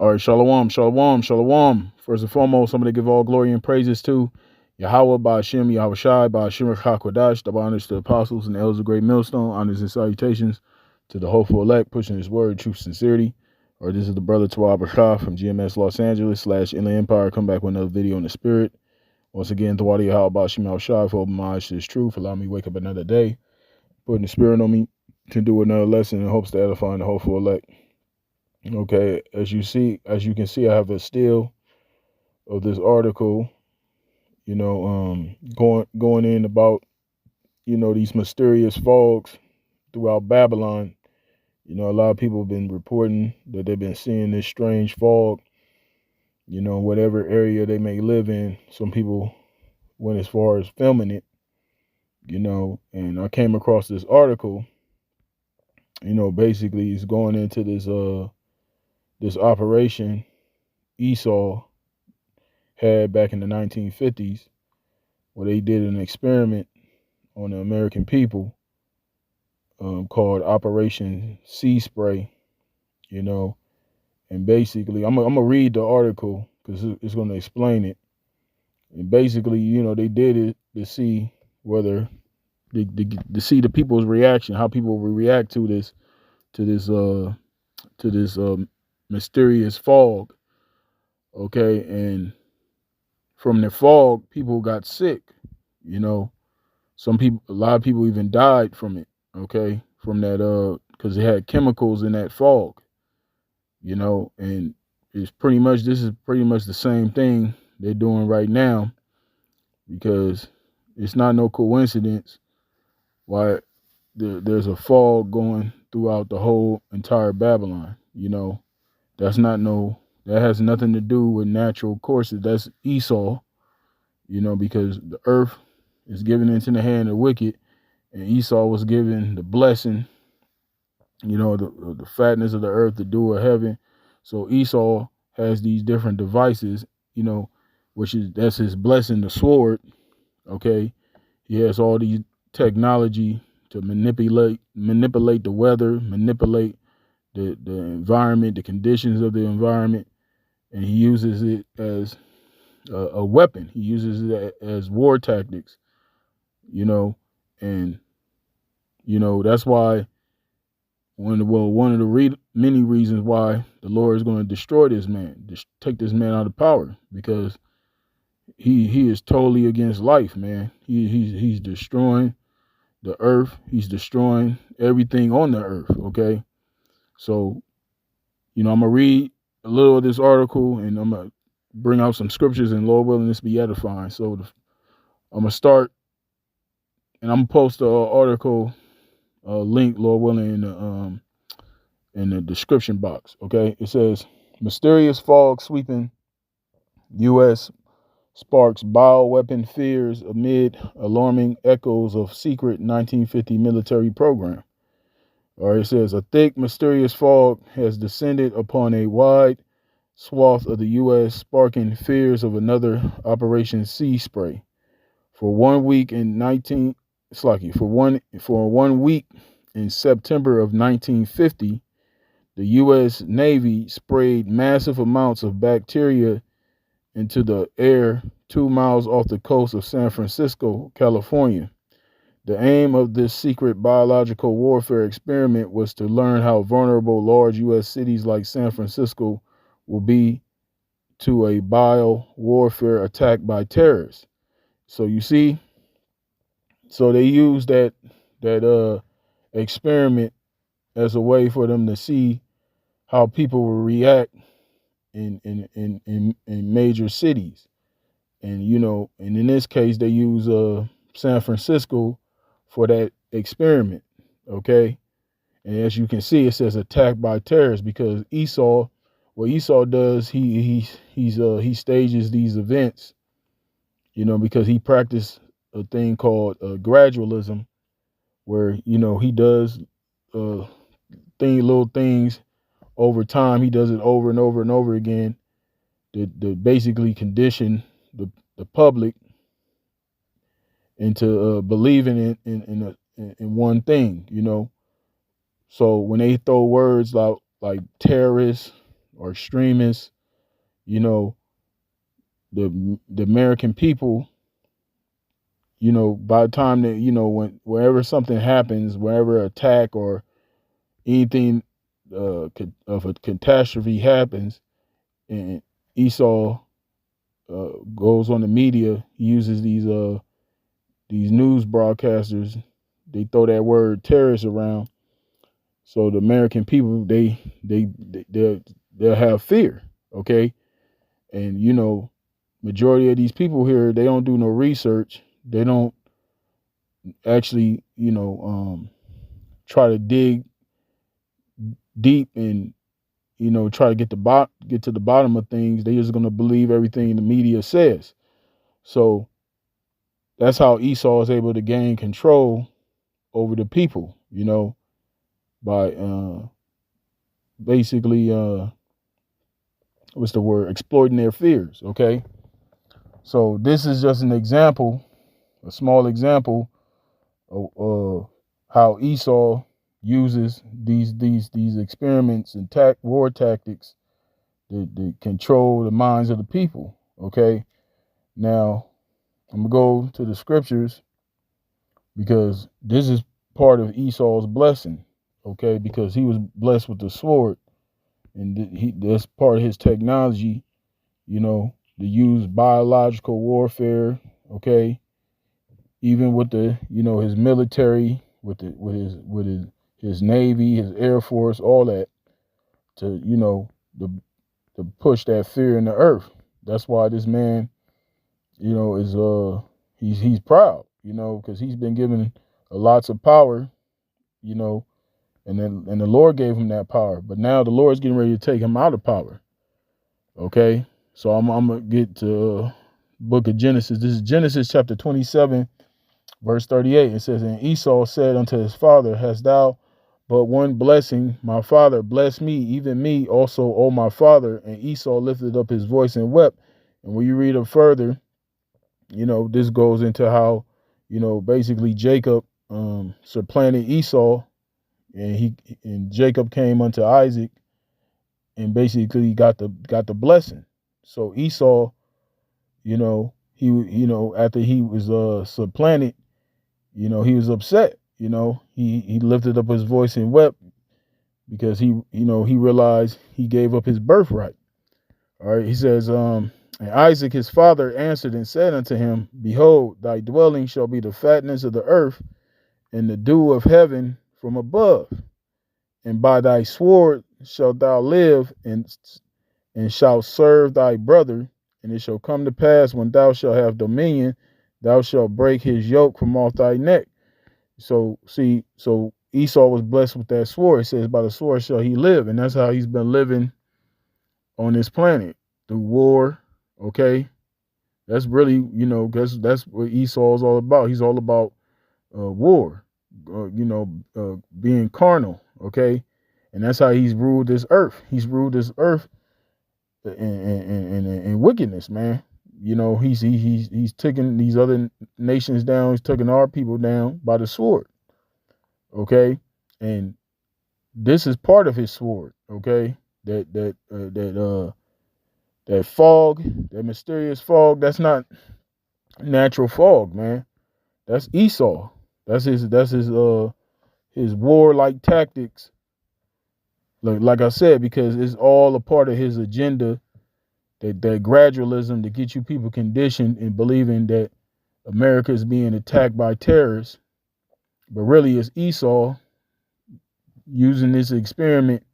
All right, shalom, shalom, shalom. First and foremost, I'm going to give all glory and praises to Yahweh, Ba'ashem, Yahweh Shai, Ba'ashem, HaKodash, double honors to the apostles and the elders of Great Millstone, honors and salutations to the hopeful elect, pushing his word, truth, sincerity. Or this is the brother Tawab Rashah from GMS Los Angeles / Inland Empire. Come back with another video in the spirit. Once again, Tawadi Yahweh, Ba'ashem, Yahweh Shai, for open my eyes to his truth. Allow me to wake up another day, putting the spirit on me to do another lesson in hopes to edify the hopeful elect. Okay, as you can see, I have a still of this article, going in about, these mysterious fogs throughout Babylon. A lot of people have been reporting that they've been seeing this strange fog, whatever area they may live in. Some people went as far as filming it, and I came across this article, basically it's going into this operation Esau had back in the 1950s, where they did an experiment on the American people called Operation Sea Spray, and basically I'm gonna read the article because it's going to explain it. And basically, they did it to see whether to see the people's reaction, how people will react to this mysterious fog. Okay, and from the fog, people got sick. A lot of people even died from it. Okay, from that because it had chemicals in that fog. And this is pretty much the same thing they're doing right now, because it's not no coincidence why there's a fog going throughout the whole entire Babylon. That has nothing to do with natural courses. That's Esau, because the earth is given into the hand of the wicked, and Esau was given the blessing, the fatness of the earth, the dew of heaven. So Esau has these different devices, that's his blessing, the sword. Okay, he has all these technology to manipulate the weather, manipulate the environment, the conditions of the environment, and he uses it as a weapon. He uses it as war tactics, and that's why one of the many reasons why the Lord is going to destroy this man, take this man out of power, because he is totally against life, man. He's destroying the earth. He's destroying everything on the earth. Okay, so I'm gonna read a little of this article, and I'm gonna bring out some scriptures, and Lord willing, this be edifying. So I'm gonna start, and I'm gonna post the article link, Lord willing, in the description box. Okay, it says mysterious fog sweeping U.S. sparks bioweapon fears amid alarming echoes of secret 1950 military program. All right, it says a thick, mysterious fog has descended upon a wide swath of the U.S., sparking fears of another Operation Sea Spray. For 1 week in September of 1950, the U.S. Navy sprayed massive amounts of bacteria into the air 2 miles off the coast of San Francisco, California. The aim of this secret biological warfare experiment was to learn how vulnerable large U.S. cities like San Francisco will be to a bio-warfare attack by terrorists. So you see, they use that experiment as a way for them to see how people will react in major cities. And and in this case they use San Francisco for that experiment. Okay, and as you can see, it says attacked by terrorists, because what Esau does, he stages these events, because he practiced a thing called gradualism, where he does little things over time. He does it over and over and over again to basically condition the public into believing in one thing, So when they throw words like terrorists or extremists. You know, the American people, you know, by the time that, you know, wherever something happens, wherever attack or anything of a catastrophe happens, and Esau goes on the media, he uses these news broadcasters. They throw that word terrorist around, so the American people they'll have fear, okay? And you know, majority of these people here, they don't do no research. They don't actually, you know, try to dig deep and, you know, try to get to the bottom of things. They just gonna believe everything the media says. So that's how Esau is able to gain control over the people, you know, by basically what's the word? Exploiting their fears. Okay. So this is just an example, a small example of how Esau uses these experiments and war tactics to control the minds of the people. Okay. Now I'm gonna go to the scriptures because this is part of Esau's blessing. Okay, because he was blessed with the sword, and that's part of his technology. You know, to use biological warfare. Okay, even with the, you know, his military, with his navy, his air force, all that, to, you know, to push that fear in the earth. That's why this man, you know, is he's proud, you know, because he's been given lots of power, you know, and the Lord gave him that power. But now the Lord's getting ready to take him out of power. Okay, so I'm gonna get to book of Genesis. This is Genesis chapter 27, verse 38. It says, "And Esau said unto his father, Hast thou but one blessing? My father, bless me, even me also, O my father. And Esau lifted up his voice and wept." And when you read it further, you know, this goes into how, you know, basically Jacob supplanted Esau, and Jacob came unto Isaac and basically got the blessing. So Esau, you know, after he was supplanted, you know, he was upset. You know, he lifted up his voice and wept because he realized he gave up his birthright. All right, he says, and Isaac his father answered and said unto him, Behold, thy dwelling shall be the fatness of the earth, and the dew of heaven from above. And by thy sword shalt thou live, and shalt serve thy brother. And it shall come to pass, when thou shalt have dominion, thou shalt break his yoke from off thy neck. So see, so Esau was blessed with that sword. It says, by the sword shall he live. And that's how he's been living on this planet, through war. Okay, that's really, you know, that's what Esau is all about. He's all about war, being carnal. Okay, and that's how he's ruled this earth. He's ruled this earth in wickedness, man. You know, he's taking these other nations down. He's taking our people down by the sword. Okay, and this is part of his sword. Okay, that fog, that mysterious fog, that's not natural fog, man. That's Esau. That's his warlike tactics. Like I said, because it's all a part of his agenda, that gradualism, to get you people conditioned in believing that America is being attacked by terrorists. But really it's Esau using this experiment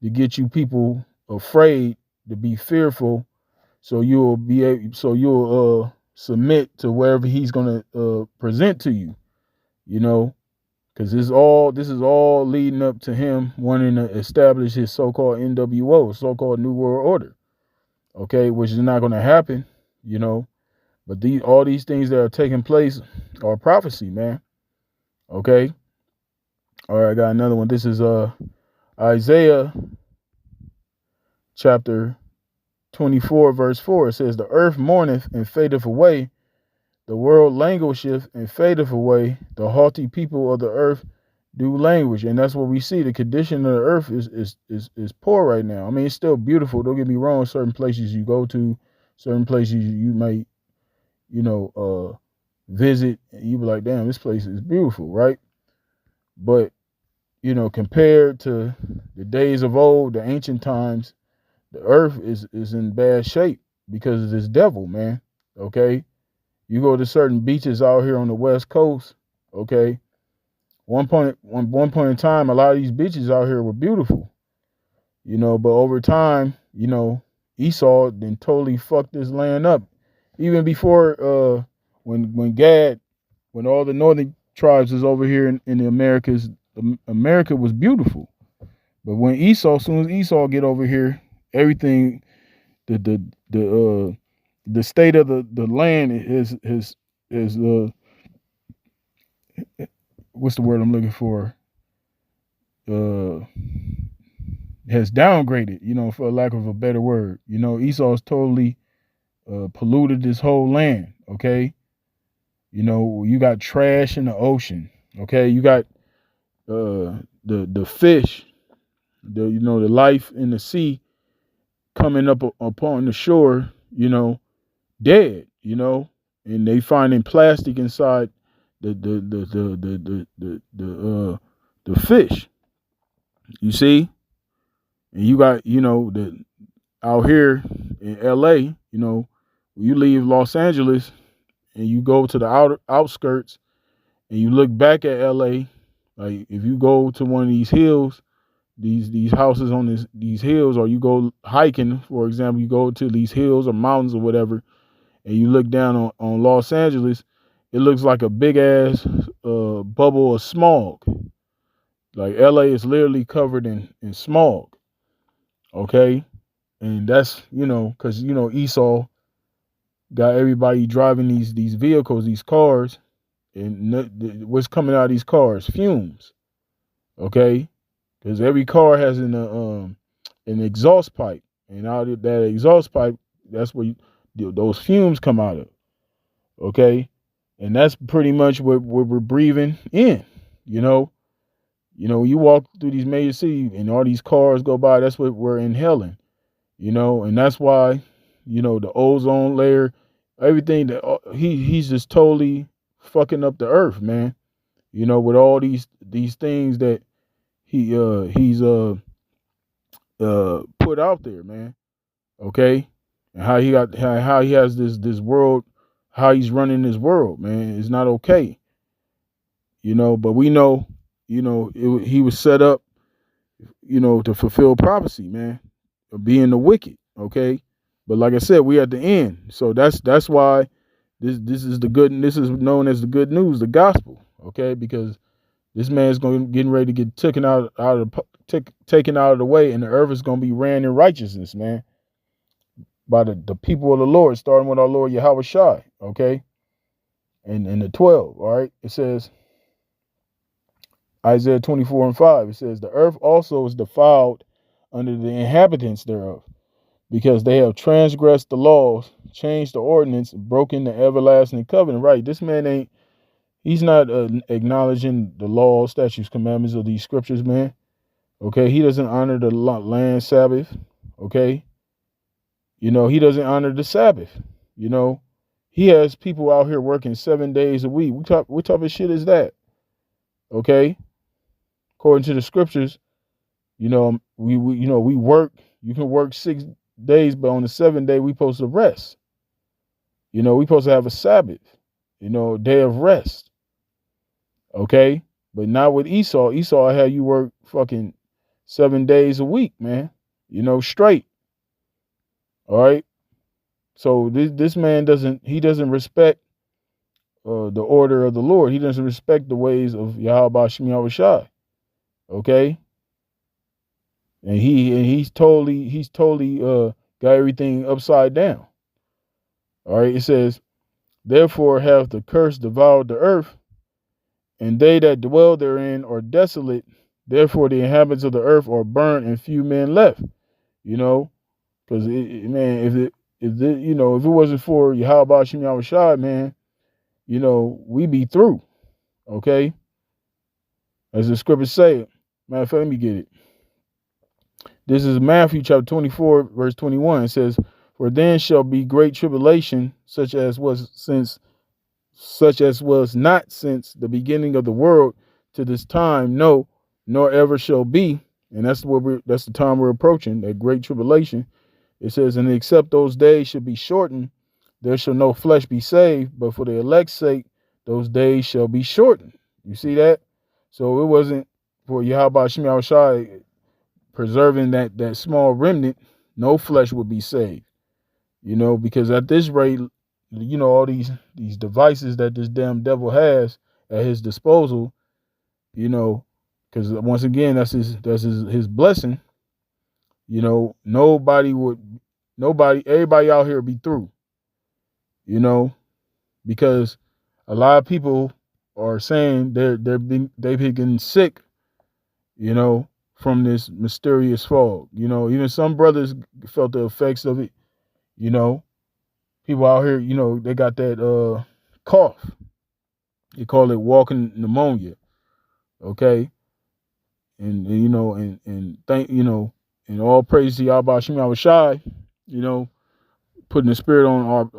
to get you people afraid, to be fearful, so you'll submit to wherever he's going to present to you, you know, because this is all leading up to him wanting to establish his so-called NWO, so-called New World Order, okay, which is not going to happen, you know, but all these things that are taking place are prophecy, man. Okay. All right, I got another one. This is Isaiah chapter 24, verse 4. It says, The earth mourneth and fadeth away, the world languisheth and fadeth away, the haughty people of the earth do language, and that's what we see. The condition of the earth is poor right now. I mean, it's still beautiful. Don't get me wrong. Certain places you go to, certain places you might, visit, and you be like, damn, this place is beautiful, right? But compared to the days of old, the ancient times, the earth is in bad shape because of this devil, man. Okay, you go to certain beaches out here on the West Coast. Okay, one point in time, a lot of these beaches out here were beautiful, but over time, Esau then totally fucked this land up. Even before when Gad, when all the northern tribes was over here in the Americas, America was beautiful. But when Esau, as soon as Esau get over here, everything, the the the state of the land is what's the word I'm looking for? Uh, has downgraded, for lack of a better word. Esau's totally polluted this whole land. Okay, you got trash in the ocean. Okay, you got the fish, the life in the sea coming up upon the shore, dead, and they finding plastic inside the fish. You see, and you got the out here in L.A. You leave Los Angeles and you go to the outskirts and you look back at L.A. Like if you go to one of these hills, these houses on these hills, or you go hiking, for example, you go to these hills or mountains or whatever, and you look down on Los Angeles, it looks like a big ass bubble of smog. Like LA is literally covered in smog. Okay. And that's, because, Esau got everybody driving these vehicles, these cars, and what's coming out of these cars? Fumes. Okay. Because every car has an exhaust pipe. And out of that exhaust pipe, that's where those fumes come out of. Okay. And that's pretty much what we're breathing in, you walk through these major cities and all these cars go by, that's what we're inhaling, and that's why, the ozone layer, everything that he's just totally fucking up the earth, man. With all these things that he's put out there, man. Okay. And how he has this world, how he's running this world, man, is not okay. But we know, he was set up, to fulfill prophecy, man, of being the wicked. Okay. But like I said, we at the end. So that's why this is the good, and this is known as the good news, the gospel. Okay. Because this man's getting ready to get taken out of the way, and the earth is going to be ran in righteousness, man, by the people of the Lord, starting with our Lord Yahweh Shai. Okay. And the 12. All right. It says, Isaiah 24:5, it says, the earth also is defiled under the inhabitants thereof, because they have transgressed the laws, changed the ordinance, broken the everlasting covenant. Right. This man he's not acknowledging the laws, statutes, commandments of these scriptures, man. Okay. He doesn't honor the land Sabbath. Okay. He doesn't honor the Sabbath. He has people out here working 7 days a week. What type of shit is that? Okay. According to the scriptures, we work. You can work 6 days, but on the 7th day we supposed to rest. We supposed to have a Sabbath, a day of rest. Okay, but not with Esau. Esau had you work fucking 7 days a week, man. Straight. All right. So this man doesn't respect the order of the Lord. He doesn't respect the ways of Yahweh Shem Yahweh Shai. Okay. And he's totally got everything upside down. All right. It says, therefore have the curse devoured the earth, and they that dwell therein are desolate. Therefore the inhabitants of the earth are burnt, and few men left. Because man, if it wasn't for Yahweh Shem Yahweh Shai, man, we be through. Okay. As the scriptures say. Matter of fact, let me get it. This is Matthew chapter 24, verse 21. It says, "For then shall be great tribulation, such as was not since the beginning of the world to this time, no, nor ever shall be." And that's the time we're approaching, that great tribulation. It says, "And except those days should be shortened, there shall no flesh be saved, but for the elect's sake, those days shall be shortened." You see that? So it wasn't for Yahweh Shem Shai preserving that small remnant, no flesh would be saved. Because at this rate, all these devices that this damn devil has at his disposal, because once again, that's his blessing. Everybody out here would be through. Because a lot of people are saying they've been getting sick, from this mysterious fog. Even some brothers felt the effects of it. People out here, they got that cough. They call it walking pneumonia. Okay. And all praise to Yahweh Shem Shai, putting the spirit on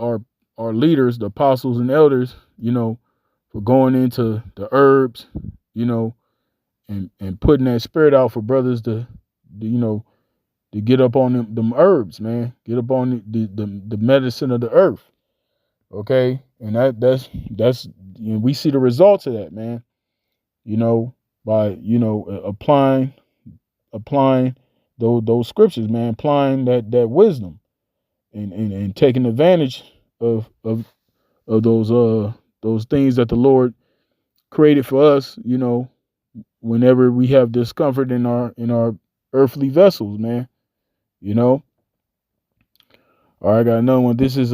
our leaders, the apostles and elders, for going into the herbs, and putting that spirit out for brothers to get up on them herbs, man. Get up on the medicine of the earth. Okay. And that's we see the results of that, man. By applying those scriptures, man, applying that wisdom and taking advantage of those things that the Lord created for us, whenever we have discomfort in our earthly vessels, man. All right, I got another one. This is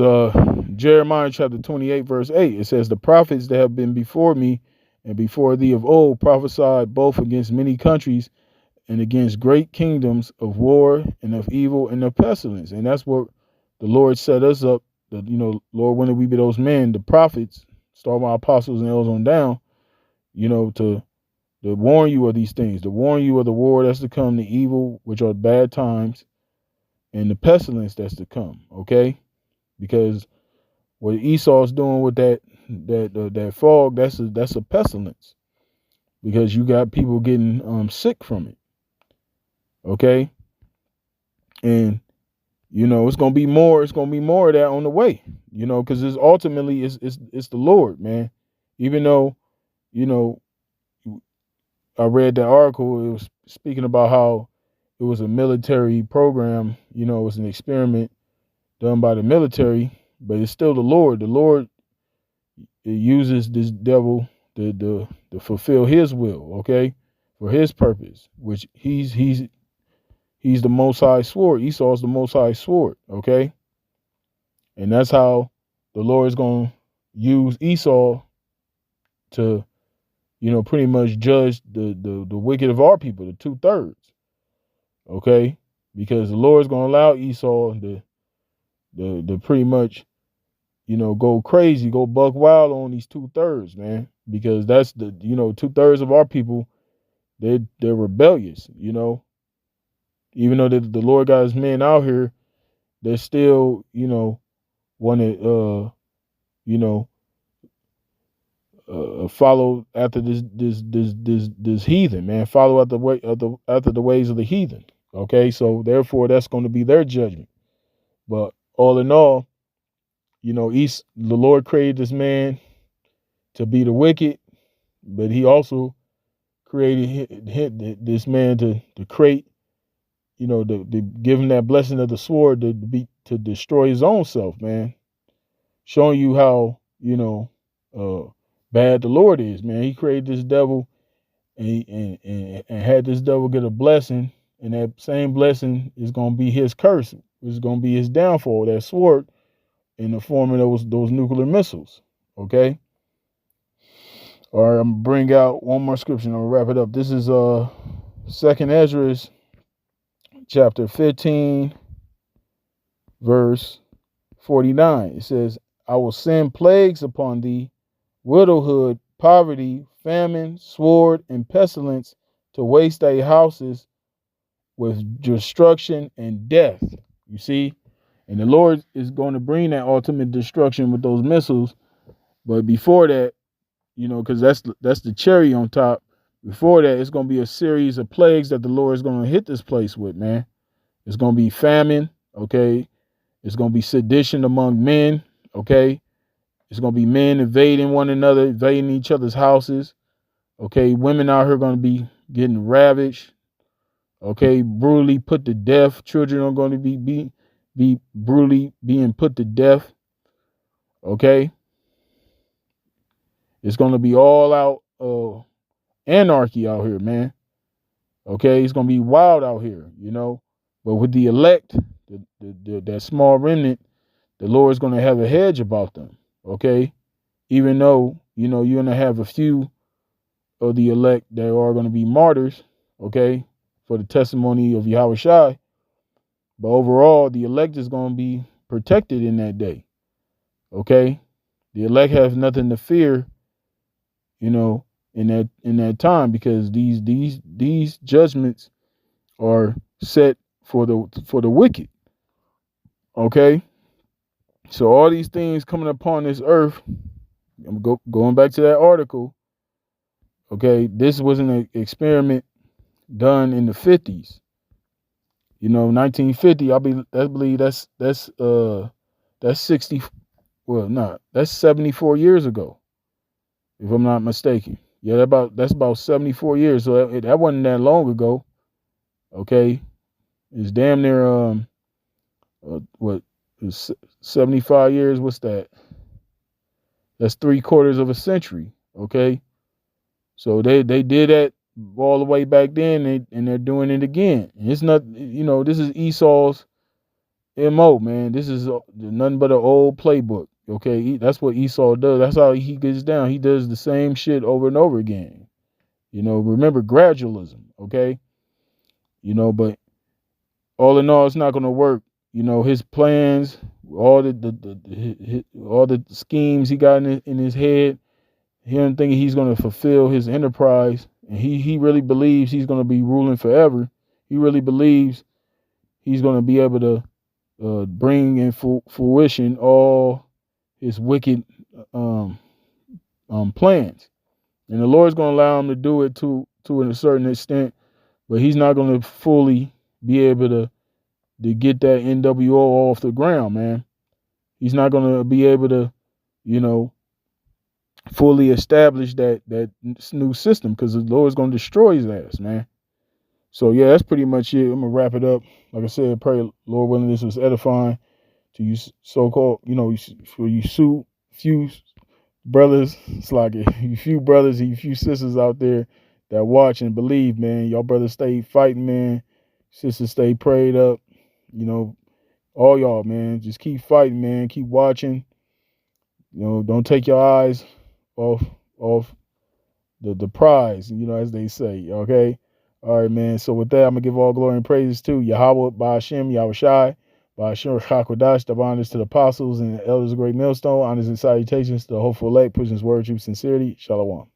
Jeremiah chapter 28, verse 8. It says, "The prophets that have been before me and before thee of old prophesied both against many countries and against great kingdoms of war and of evil and of pestilence." And that's what the Lord set us up. Lord, when did we be those men, the prophets, start my apostles and elders on down, to warn you of these things, to warn you of the war that's to come, the evil, which are bad times, and the pestilence that's to come. Okay, because what Esau's doing with that fog, that's a pestilence, because you got people getting sick from it. Okay, and it's gonna be more. It's gonna be more of that on the way. Because it's ultimately it's the Lord, man. Even though, I read that article, it was speaking about how it was a military program. It was an experiment done by the military, but it's still the Lord. The Lord uses this devil to fulfill His will, okay, for His purpose, which he's the Most High sword. Esau's the Most High sword, okay, and that's how the Lord is going to use Esau to, pretty much judge the wicked of our people, the 2/3, okay, because the Lord is going to allow Esau to pretty much, go crazy, go buck wild on these 2/3, man, because that's the 2/3 of our people. They're rebellious, even though the Lord got His men out here, they still, want to, follow after this heathen, man. Follow after the ways of the heathen. Okay, so therefore that's going to be their judgment. But all in all, the Lord created this man to be the wicked, but He also created this man to create, to give him that blessing of the sword to destroy his own self, man. Showing you how bad the Lord is, man. He created this devil and had this devil get a blessing, and that same blessing is going to be his curse. It's going to be his downfall. That sword in the form of those nuclear missiles. Okay. All right, I'm gonna bring out one more scripture and I'm gonna wrap it up. This is 2nd Ezra chapter 15, verse 49. It says, "I will send plagues upon thee, widowhood poverty, famine, sword, and pestilence to waste their houses with destruction and death. You see? And the Lord is going to bring that ultimate destruction with those missiles. But before that, because that's the cherry on top. Before that, it's going to be a series of plagues that the Lord is going to hit this place with, man. It's going to be famine, okay? It's going to be sedition among men, okay? It's going to be men invading one another, invading each other's houses, okay? Women out here going to be getting ravaged, okay? Brutally put to death. Children are going to be brutally being put to death, okay? It's going to be all out anarchy out here, man. Okay, it's going to be wild out here, But with the elect, that small remnant, the Lord's going to have a hedge about them, okay? Even though, you're going to have a few of the elect that are going to be martyrs, okay, for the testimony of Yahweh Shai. But overall, the elect is going to be protected in that day, okay? The elect have nothing to fear, in that time, because these judgments are set for the wicked. Okay? So all these things coming upon this earth, I'm going back to that article. Okay, this was an experiment done in the 50s. 1950, I believe that's 60, well, not, that's 74 years ago, if I'm not mistaken. Yeah, that's about 74 years. So that wasn't that long ago. Okay, it's damn near what is 75 years? What's that? That's 3/4 of a century. Okay, so they did that all the way back then, and they're doing it again. And it's not, this is Esau's MO, man. This is nothing but an old playbook. Okay, that's what Esau does. That's how he gets down. He does the same shit over and over again. Remember gradualism. Okay, but all in all, it's not going to work. His plans, all all the schemes he got in his head, him thinking he's going to fulfill his enterprise, and he really believes he's going to be ruling forever. He really believes he's going to be able to bring in fruition all his wicked plans, and the Lord's going to allow him to do it to a certain extent, but he's not going to fully be able to get that NWO off the ground, man. He's not going to be able to, fully establish that new system, because the Lord's going to destroy his ass, man. So, yeah, that's pretty much it. I'm going to wrap it up. Like I said, pray, Lord willing, this was edifying to you so-called, for you few brothers, it's like you few brothers and you few sisters out there that watch and believe, man. Y'all brothers stay fighting, man. Sisters stay prayed up. All y'all, man, just keep fighting, man. Keep watching. Don't take your eyes off the prize, as they say. Okay. All right, man. So with that, I'm gonna give all glory and praises to Yahweh, Ba'ashem, Yahweh Shai, Ba'ashem Hakodash, the honors to the apostles and the elders of Great Millstone, honors and salutations to the hopeful elect, pushing his word, truth, sincerity. Shalom.